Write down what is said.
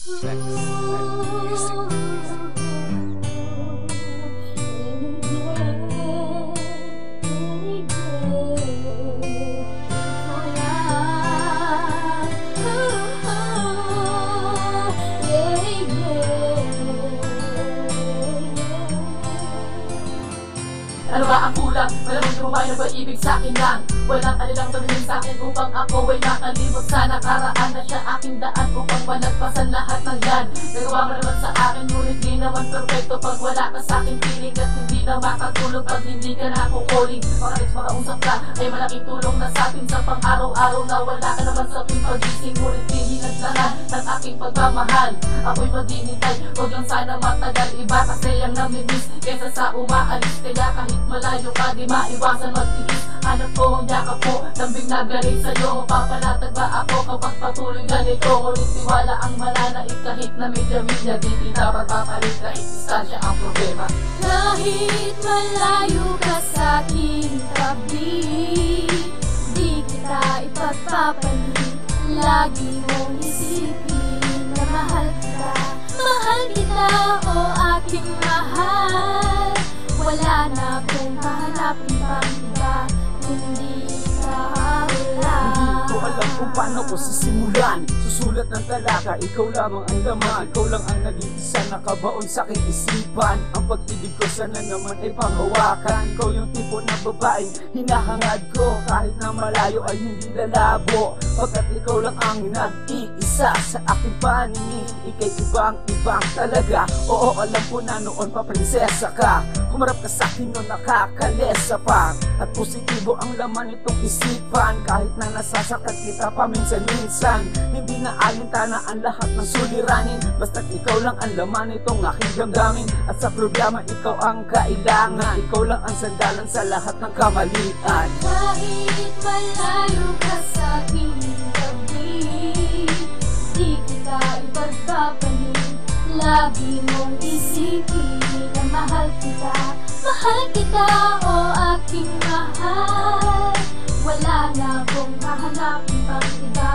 Sex and music. Ano ba ang kulang? Malamang lumabay na ba ibig sa'kin lang? Walang alilang tumingin sa'kin upang ako ay nakalimot sa nakaraan na siya aking daan upang malagpasan lahat ng yan. Nagawa mo naman sa akin ngunit di naman perfecto pag wala ka sa'king piling at hindi na makatulog pag hindi ka na kukuling. Makalis makausap ka ay malaking tulong na sa'tin sa pang-araw-araw na wala ka naman sa tuwing pagising ngunit di hinaglaran ng aking pagmamahal. Ako'y maghihintay, huwag lang sana matagal, iba kasi ang namimiss kesa sa umaalis. Kaya kahit malayo ka di maiwasan magtiis. Hanap ko ang yakap mo, lambing na galing sa'yo. Mapapanatag ba ako kapag patuloy ganito? Ngunit tiwala ang mananaig kahit na medya-medya. Di kita pagpapalit kahit distansya ang problema. Kahit malayo ka sa'king tabi, di kita ipagpapalit. Lagi mong isipin na mahal kita. Mahal kita, o aking mahal. Wala na akong hahanapin pang iba, kundi ikaw lang. Hindi ko alam kung paano ko sisimulan. Susulat ng talaka, ikaw lamang ang laman. Ikaw lang ang nag-iisa nakabaon sa aking isipan. Ang pag-ibig ko sana naman ay panghawakan. Ikaw yung tipo ng babaeng hinahangad ko. Kahit na malayo ay hindi lalabo, pagkat ikaw lang ang nag-iisa sa aking paningin. Ika'y ibang-ibang talaga. Oo, alam ko na noon pa prinsesa ka. Kumarap ka sa'kin noon nakakalesa pa. At positibo ang laman nitong isipan. Kahit na nasasaktan kita paminsan-minsan, hindi na alintana ang lahat ng suliranin. Basta't ikaw lang ang laman nitong aking damdamin. At sa problema ikaw ang kailangan. Ikaw lang ang sandalan sa lahat ng kamalian. Kahit malayo ka sa'king tabi, di kita ipagpapalit. Lagi mong isipin na mahal kita. Mahal kita, o aking mahal. Wala na akong hahanapin pang iba,